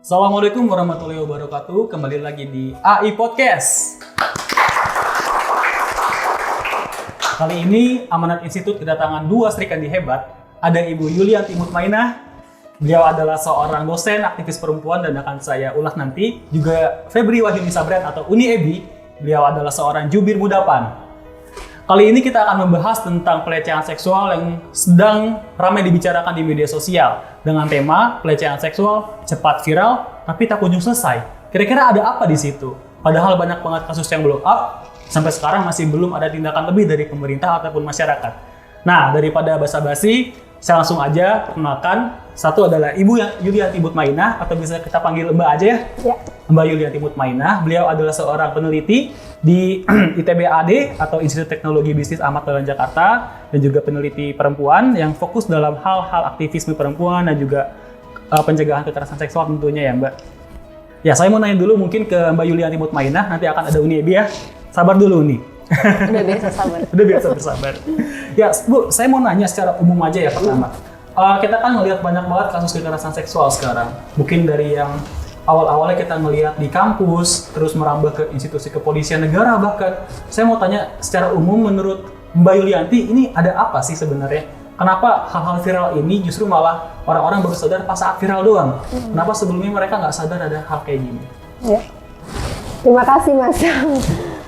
Assalamualaikum warahmatullahi wabarakatuh. Kembali lagi di AI Podcast. Kali ini Amanat Institut kedatangan dua serikandi hebat. Ada Ibu Yulianti Mutmainah. Beliau adalah seorang dosen aktivis perempuan dan akan saya ulas nanti. Juga Febri Wahyuni Sabret atau Uni Ebi. Beliau adalah seorang jubir muda PAN. Kali ini kita akan membahas tentang pelecehan seksual yang sedang ramai dibicarakan di media sosial dengan tema pelecehan seksual cepat viral tapi tak kunjung selesai. Kira-kira ada apa di situ? Padahal banyak banget kasus yang blow up, sampai sekarang masih belum ada tindakan lebih dari pemerintah ataupun masyarakat. Nah, daripada basa-basi, saya langsung aja perkenalkan. Satu adalah Ibu Yulianti Mutmainah, atau bisa kita panggil Mbak aja ya? Ya. Mbak Yulianti Mutmainah, beliau adalah seorang peneliti di ITB AD atau Institut Teknologi Bisnis Ahmad Dahlan Jakarta, dan juga peneliti perempuan yang fokus dalam hal-hal aktivisme perempuan dan juga pencegahan kekerasan seksual tentunya ya Mbak. Ya, saya mau nanya dulu mungkin ke Mbak Yulianti Mutmainah, nanti akan ada Uni Ebi ya. Sabar dulu nih. Udah biasa sabar. Udah biasa bersabar. Ya Bu, saya mau nanya secara umum aja ya pertama. Kita kan ngelihat banyak banget kasus kekerasan seksual sekarang. Mungkin dari yang awal-awalnya kita ngelihat di kampus, terus merambah ke institusi kepolisian negara bahkan. Saya mau tanya secara umum, menurut Mbak Yulianti, ini ada apa sih sebenarnya? Kenapa hal-hal viral ini justru malah orang-orang baru sadar pas saat viral doang? Kenapa sebelumnya mereka nggak sadar ada hal kayak gini? Ya. Terima kasih Mas.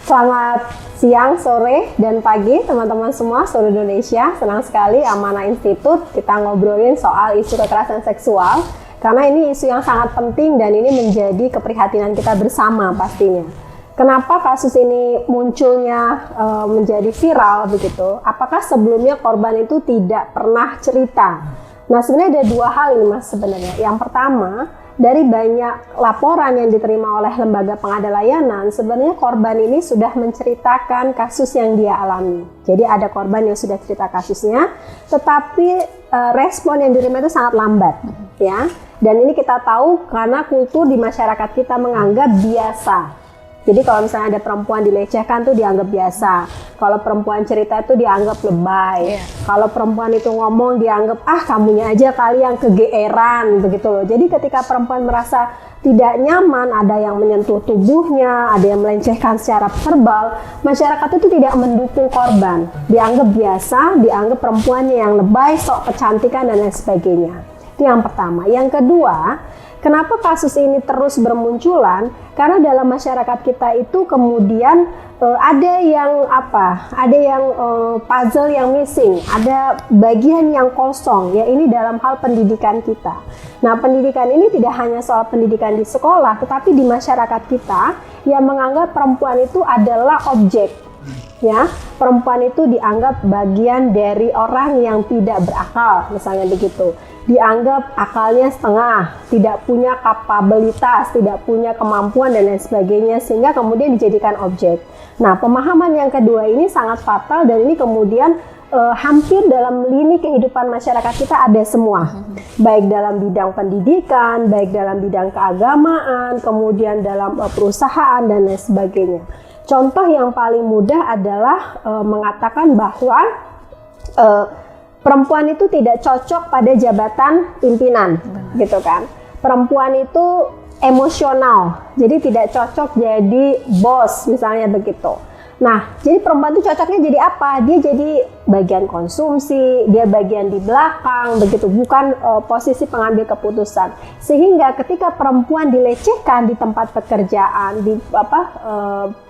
Selamat siang, sore, dan pagi teman-teman semua seluruh Indonesia. Senang sekali Amanah Institut kita ngobrolin soal isu kekerasan seksual. Karena ini isu yang sangat penting dan ini menjadi keprihatinan kita bersama pastinya. Kenapa kasus ini munculnya menjadi viral begitu? Apakah sebelumnya korban itu tidak pernah cerita? Nah, sebenarnya ada dua hal ini Mas sebenarnya. Yang pertama, dari banyak laporan yang diterima oleh lembaga pengada layanan, sebenarnya korban ini sudah menceritakan kasus yang dia alami. Jadi ada korban yang sudah cerita kasusnya, tetapi respon yang diterima itu sangat lambat, ya. Dan ini kita tahu karena kultur di masyarakat kita menganggap biasa. Jadi kalau misalnya ada perempuan dilecehkan tuh dianggap biasa. Kalau perempuan cerita itu dianggap lebay. Kalau perempuan itu ngomong dianggap kamunya aja kali yang kegeeran begitu loh. Jadi ketika perempuan merasa tidak nyaman, ada yang menyentuh tubuhnya, ada yang melecehkan secara verbal, masyarakat itu tidak mendukung korban. Dianggap biasa, dianggap perempuannya yang lebay, sok kecantikan dan lain sebagainya. Itu yang pertama. Yang kedua, kenapa kasus ini terus bermunculan? Karena dalam masyarakat kita itu kemudian ada yang puzzle yang missing, ada bagian yang kosong, ya ini dalam hal pendidikan kita. Nah, pendidikan ini tidak hanya soal pendidikan di sekolah, tetapi di masyarakat kita yang menganggap perempuan itu adalah objek. Ya, perempuan itu dianggap bagian dari orang yang tidak berakal, misalnya begitu. Dianggap akalnya setengah, tidak punya kapabilitas, tidak punya kemampuan dan lain sebagainya, sehingga kemudian dijadikan objek. Nah, pemahaman yang kedua ini sangat fatal dan ini kemudian hampir dalam lini kehidupan masyarakat kita ada semua. Baik dalam bidang pendidikan, baik dalam bidang keagamaan, kemudian dalam perusahaan dan lain sebagainya. Contoh yang paling mudah adalah mengatakan bahwa perempuan itu tidak cocok pada jabatan pimpinan, gitu kan. Perempuan itu emosional, jadi tidak cocok jadi bos, misalnya begitu. Nah, jadi perempuan itu cocoknya jadi apa? Dia jadi bagian konsumsi, dia bagian di belakang, begitu, bukan posisi pengambil keputusan. Sehingga ketika perempuan dilecehkan di tempat pekerjaan, di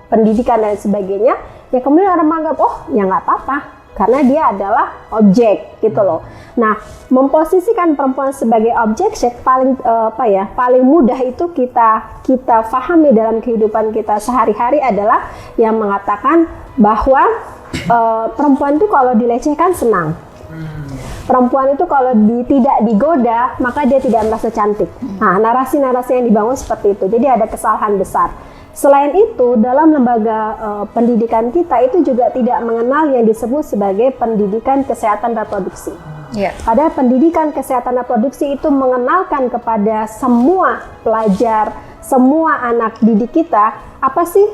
pendidikan dan sebagainya, ya kemudian orang menganggap ya nggak apa-apa karena dia adalah objek gitu loh. Nah, memposisikan perempuan sebagai objek paling mudah itu kita pahami dalam kehidupan kita sehari-hari adalah yang mengatakan bahwa perempuan itu kalau dilecehkan senang. Perempuan itu kalau tidak digoda maka dia tidak merasa cantik. Nah, narasi-narasi yang dibangun seperti itu. Jadi ada kesalahan besar. Selain itu, dalam lembaga pendidikan kita itu juga tidak mengenal yang disebut sebagai pendidikan kesehatan reproduksi. Padahal pendidikan kesehatan reproduksi itu mengenalkan kepada semua pelajar, semua anak didik kita, apa sih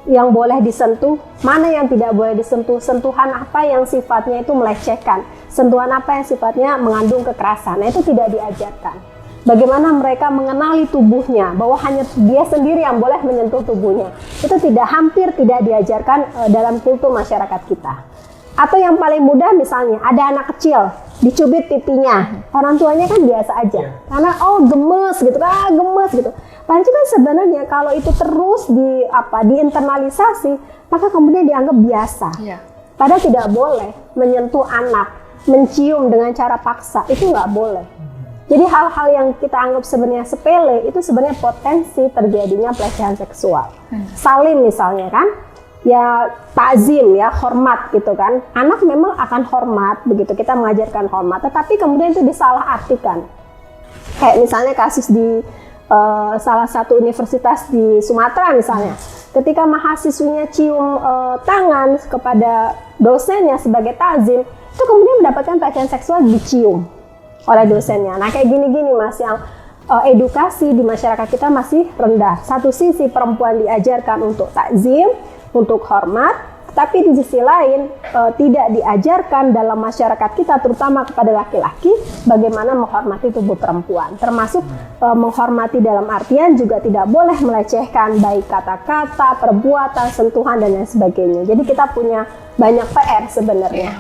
yang boleh disentuh, mana yang tidak boleh disentuh, sentuhan apa yang sifatnya itu melecehkan, sentuhan apa yang sifatnya mengandung kekerasan. Nah, itu tidak diajarkan. bagaimana mereka mengenali tubuhnya, bahwa hanya dia sendiri yang boleh menyentuh tubuhnya. Itu hampir tidak diajarkan dalam kultur masyarakat kita. Atau yang paling mudah misalnya, ada anak kecil, dicubit pipinya. Orang tuanya kan biasa aja. Karena gemes gitu, gemes gitu. Padahal kan sebenarnya kalau itu terus diinternalisasi, maka kemudian dianggap biasa. Padahal tidak boleh menyentuh anak, mencium dengan cara paksa, itu nggak boleh. Jadi hal-hal yang kita anggap sebenarnya sepele, itu sebenarnya potensi terjadinya pelecehan seksual. Salim misalnya kan, ya takzim ya, hormat gitu kan. Anak memang akan hormat, begitu kita mengajarkan hormat, tetapi kemudian itu disalahartikan. Kayak misalnya kasus di salah satu universitas di Sumatera misalnya, ketika mahasiswinya cium tangan kepada dosennya sebagai takzim, itu kemudian mendapatkan pelecehan seksual dicium oleh dosennya. Nah kayak gini-gini Mas, yang edukasi di masyarakat kita masih rendah. Satu sisi perempuan diajarkan untuk takzim, untuk hormat, tapi di sisi lain tidak diajarkan dalam masyarakat kita, terutama kepada laki-laki, bagaimana menghormati tubuh perempuan. Termasuk menghormati dalam artian juga tidak boleh melecehkan, baik kata-kata, perbuatan, sentuhan, dan lain sebagainya. Jadi kita punya banyak PR sebenarnya.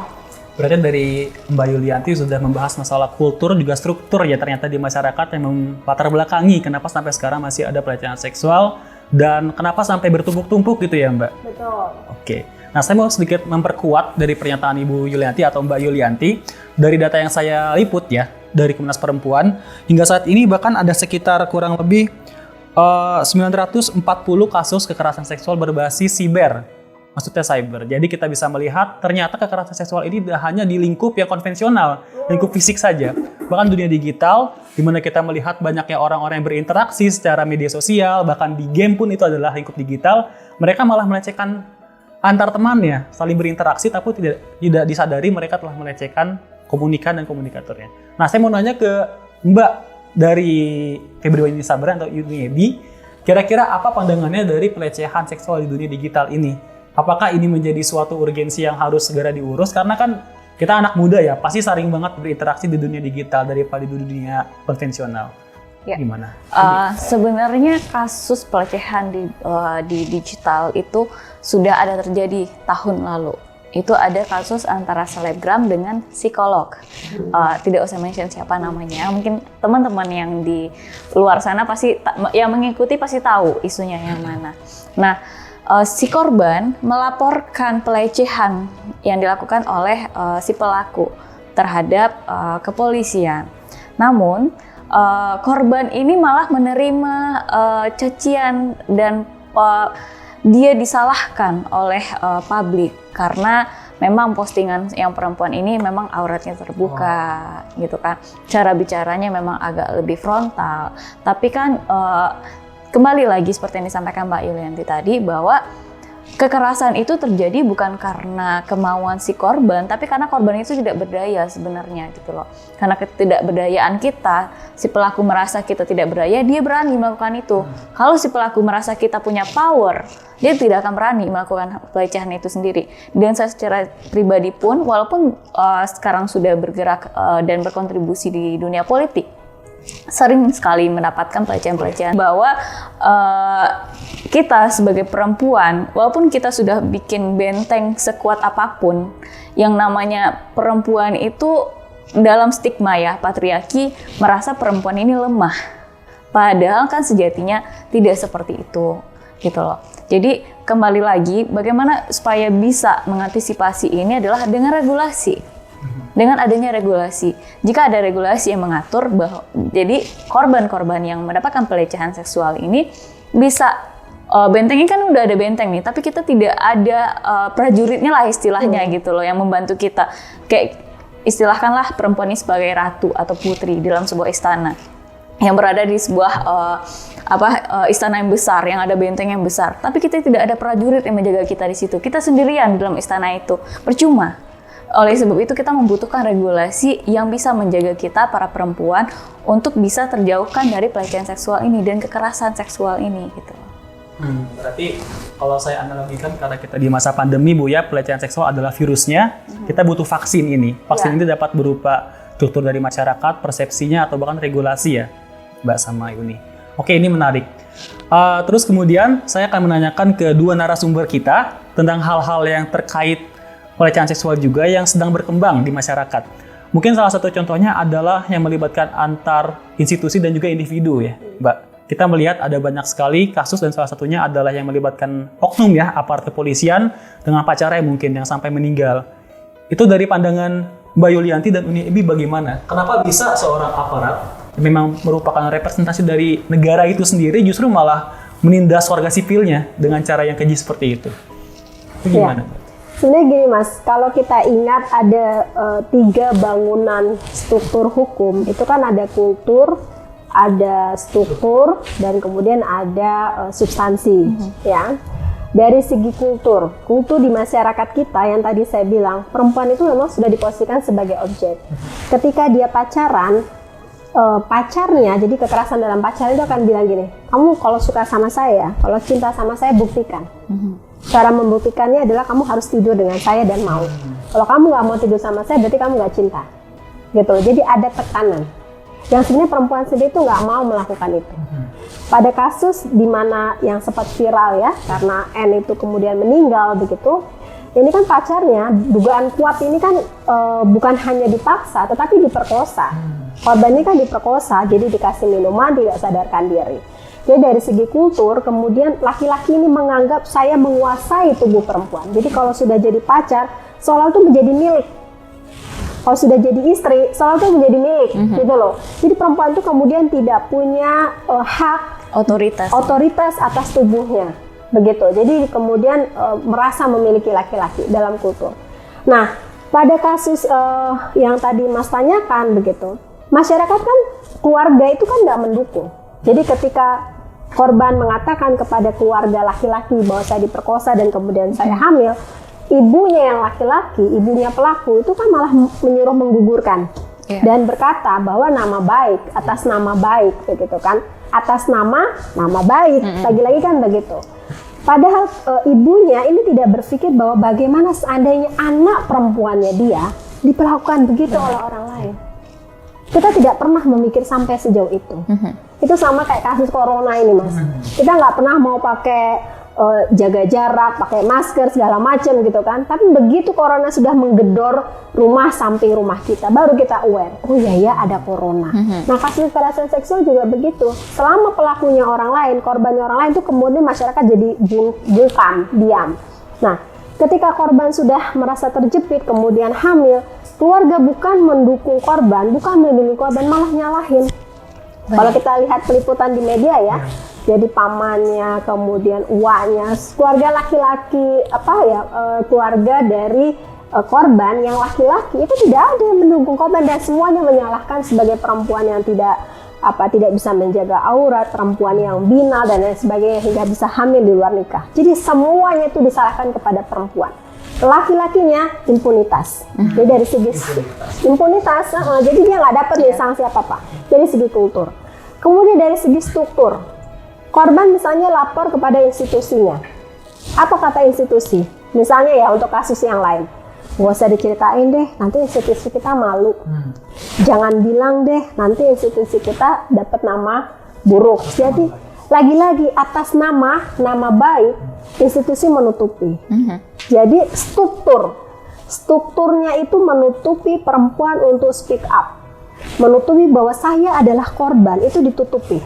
Berarti dari Mbak Yulianti sudah membahas masalah kultur juga struktur ya ternyata di masyarakat yang melatar belakangi kenapa sampai sekarang masih ada pelecehan seksual dan kenapa sampai bertumpuk-tumpuk gitu ya Mbak? Betul. Oke. Nah saya mau sedikit memperkuat dari pernyataan Ibu Yulianti atau Mbak Yulianti. Dari data yang saya liput ya dari Komnas Perempuan, hingga saat ini bahkan ada sekitar kurang lebih 940 kasus kekerasan seksual berbasis siber. Maksudnya cyber. Jadi kita bisa melihat ternyata kekerasan seksual ini tidak hanya di lingkup yang konvensional, lingkup fisik saja. Bahkan dunia digital, di mana kita melihat banyaknya orang-orang yang berinteraksi secara media sosial, bahkan di game pun itu adalah lingkup digital. Mereka malah melecehkan antar temannya, saling berinteraksi, tapi tidak disadari mereka telah melecehkan komunikan dan komunikatornya. Nah, saya mau nanya ke Mbak dari Febri Wahyuni Sabran atau UNEBI, kira-kira apa pandangannya dari pelecehan seksual di dunia digital ini? Apakah ini menjadi suatu urgensi yang harus segera diurus? Karena kan kita anak muda ya, pasti sering banget berinteraksi di dunia digital daripada di dunia konvensional. Ya. Gimana? Sebenarnya kasus pelecehan di digital itu sudah ada terjadi tahun lalu. Itu ada kasus antara selebgram dengan psikolog. Tidak usah mention siapa namanya. Mungkin teman-teman yang di luar sana pasti yang mengikuti pasti tahu isunya yang mana. Nah, si korban melaporkan pelecehan yang dilakukan oleh si pelaku terhadap kepolisian. Namun korban ini malah menerima cacian dan dia disalahkan oleh publik karena memang postingan yang perempuan ini memang auratnya terbuka, gitu kan. Cara bicaranya memang agak lebih frontal. Tapi kan kembali lagi seperti yang disampaikan Mbak Yulianti tadi, bahwa kekerasan itu terjadi bukan karena kemauan si korban, tapi karena korban itu tidak berdaya sebenarnya gitu loh. Karena ketidakberdayaan kita, si pelaku merasa kita tidak berdaya, dia berani melakukan itu. Kalau si pelaku merasa kita punya power, dia tidak akan berani melakukan pelecehan itu sendiri. Dan saya secara pribadi pun, walaupun sekarang sudah bergerak dan berkontribusi di dunia politik, sering sekali mendapatkan pelecehan-pelecehan bahwa kita sebagai perempuan, walaupun kita sudah bikin benteng sekuat apapun, yang namanya perempuan itu dalam stigma ya, patriarki, merasa perempuan ini lemah. Padahal kan sejatinya tidak seperti itu, gitu loh. Jadi kembali lagi, bagaimana supaya bisa mengantisipasi ini adalah dengan regulasi. Dengan adanya regulasi, jika ada regulasi yang mengatur bahwa jadi korban-korban yang mendapatkan pelecehan seksual ini bisa bentengnya kan udah ada benteng nih, tapi kita tidak ada prajuritnya lah istilahnya gitu loh yang membantu kita. Kayak istilahkanlah perempuan ini sebagai ratu atau putri dalam sebuah istana yang berada di sebuah istana yang besar, yang ada benteng yang besar. Tapi kita tidak ada prajurit yang menjaga kita di situ. Kita sendirian dalam istana itu, percuma. Oleh sebab itu kita membutuhkan regulasi yang bisa menjaga kita para perempuan untuk bisa terjauhkan dari pelecehan seksual ini dan kekerasan seksual ini gitu. Berarti kalau saya analogikan karena kita di masa pandemi Bu ya, pelecehan seksual adalah virusnya, kita butuh vaksin ini. Vaksin ini dapat berupa struktur dari masyarakat, persepsinya atau bahkan regulasi ya. Mbak sama Yuni. Oke, ini menarik. Terus kemudian saya akan menanyakan ke dua narasumber kita tentang hal-hal yang terkait pelecehan seksual juga yang sedang berkembang di masyarakat. Mungkin salah satu contohnya adalah yang melibatkan antar institusi dan juga individu ya, Mbak. Kita melihat ada banyak sekali kasus dan salah satunya adalah yang melibatkan oknum ya, aparat kepolisian dengan pacarnya mungkin yang sampai meninggal. Itu dari pandangan Mbak Yulianti dan Uni Ebi bagaimana? Kenapa bisa seorang aparat yang memang merupakan representasi dari negara itu sendiri justru malah menindas warga sipilnya dengan cara yang keji seperti itu? Itu gimana? Ya. Sebenarnya gini Mas, kalau kita ingat ada 3 bangunan struktur hukum, itu kan ada kultur, ada struktur, dan kemudian ada substansi, ya. Dari segi kultur di masyarakat kita yang tadi saya bilang, perempuan itu memang sudah diposisikan sebagai objek. Ketika dia pacaran, pacarnya, jadi kekerasan dalam pacaran itu akan bilang gini, kamu kalau suka sama saya, kalau cinta sama saya, buktikan. Cara membuktikannya adalah kamu harus tidur dengan saya dan mau. Kalau kamu nggak mau tidur sama saya, berarti kamu nggak cinta. Gitu. Jadi ada tekanan. Yang sebenarnya perempuan sendiri itu nggak mau melakukan itu. Pada kasus di mana yang sempat viral ya, karena N itu kemudian meninggal begitu, ini kan pacarnya, dugaan kuat ini kan bukan hanya dipaksa, tetapi diperkosa. Korbannya kan diperkosa, jadi dikasih minuman, tidak sadarkan diri. Jadi dari segi kultur, kemudian laki-laki ini menganggap saya menguasai tubuh perempuan. Jadi kalau sudah jadi pacar, seolah itu menjadi milik. Kalau sudah jadi istri, seolah itu menjadi milik, gitu loh. Jadi perempuan itu kemudian tidak punya hak otoritas atas tubuhnya, begitu. Jadi kemudian merasa memiliki laki-laki dalam kultur. Nah, pada kasus yang tadi Mas tanyakan, begitu, masyarakat kan, keluarga itu kan nggak mendukung. Jadi ketika korban mengatakan kepada keluarga laki-laki bahwa saya diperkosa dan kemudian saya hamil, ibunya yang laki-laki, ibunya pelaku itu kan malah menyuruh menggugurkan dan berkata bahwa nama baik, atas nama baik, begitu kan, atas nama baik, lagi-lagi kan begitu. Padahal ibunya ini tidak berpikir bahwa bagaimana seandainya anak perempuannya dia diperlakukan begitu oleh orang lain. Kita tidak pernah memikir sampai sejauh itu. Itu sama kayak kasus corona ini Mas. Kita nggak pernah mau pakai jaga jarak, pakai masker segala macam gitu kan. Tapi begitu corona sudah menggedor rumah samping rumah kita, baru kita aware. Oh ya ada corona. Nah kasus kekerasan seksual juga begitu. Selama pelakunya orang lain, korbannya orang lain, itu kemudian masyarakat jadi bungkam, diam. Nah ketika korban sudah merasa terjepit, kemudian hamil, keluarga bukan mendukung korban, bukan melindungi korban, malah nyalahin. Kalau kita lihat peliputan di media ya, jadi pamannya, kemudian uaknya, keluarga laki-laki, keluarga dari korban yang laki-laki itu tidak ada yang mendukung korban dan semuanya menyalahkan sebagai perempuan yang tidak bisa menjaga aurat, perempuan yang binal dan lain sebagainya hingga bisa hamil di luar nikah. Jadi semuanya itu disalahkan kepada perempuan. Laki-lakinya impunitas. Jadi dari segi impunitas, jadi dia nggak dapat nih sanksi apa-apa. Dari segi kultur. Kemudian dari segi struktur, korban misalnya lapor kepada institusinya. Apa kata institusi? Misalnya ya untuk kasus yang lain, nggak usah diceritain deh, nanti institusi kita malu. Jangan bilang deh, nanti institusi kita dapat nama buruk. Jadi lagi-lagi atas nama baik, institusi menutupi. Jadi strukturnya itu menutupi perempuan untuk speak up, menutupi bahwa saya adalah korban, itu ditutupi.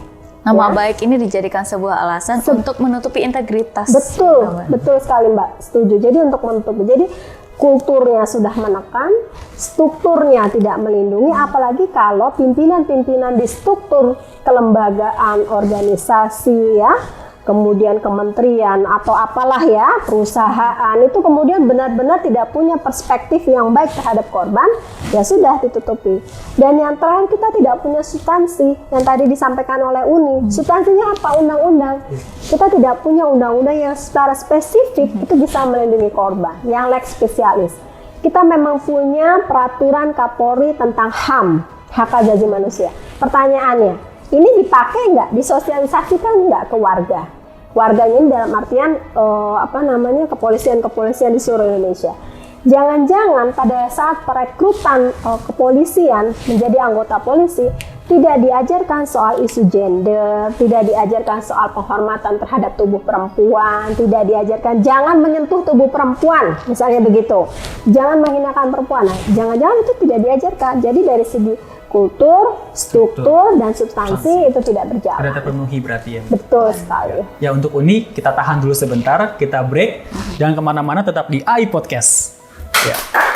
Nama baik ini dijadikan sebuah alasan untuk menutupi integritas. Betul sekali Mbak, setuju. Jadi untuk menutupi, jadi kulturnya sudah menekan, strukturnya tidak melindungi, apalagi kalau pimpinan-pimpinan di struktur kelembagaan, organisasi ya, kemudian kementerian atau apalah ya, perusahaan itu kemudian benar-benar tidak punya perspektif yang baik terhadap korban, ya sudah ditutupi. Dan yang terakhir, kita tidak punya substansi yang tadi disampaikan oleh Uni. Substansinya apa? Undang-undang. Kita tidak punya undang-undang yang secara spesifik itu bisa melindungi korban, yang lex spesialis. Kita memang punya peraturan Kapolri tentang HAM, hak asasi manusia. Pertanyaannya, ini dipakai nggak, disosialisasikan nggak ke warga? Warganya ini dalam artian kepolisian di seluruh Indonesia. Jangan-jangan pada saat perekrutan kepolisian menjadi anggota polisi, tidak diajarkan soal isu gender, tidak diajarkan soal penghormatan terhadap tubuh perempuan, tidak diajarkan jangan menyentuh tubuh perempuan, misalnya begitu. Jangan menghinakan perempuan. Nah, jangan-jangan itu tidak diajarkan. Jadi dari segi kultur, struktur, dan substansi itu tidak berjalan. Tidak terpenuhi berarti ya. Betul sekali. Ya untuk Uni, kita tahan dulu sebentar, kita break. Jangan kemana-mana, tetap di AI Podcast. Ya.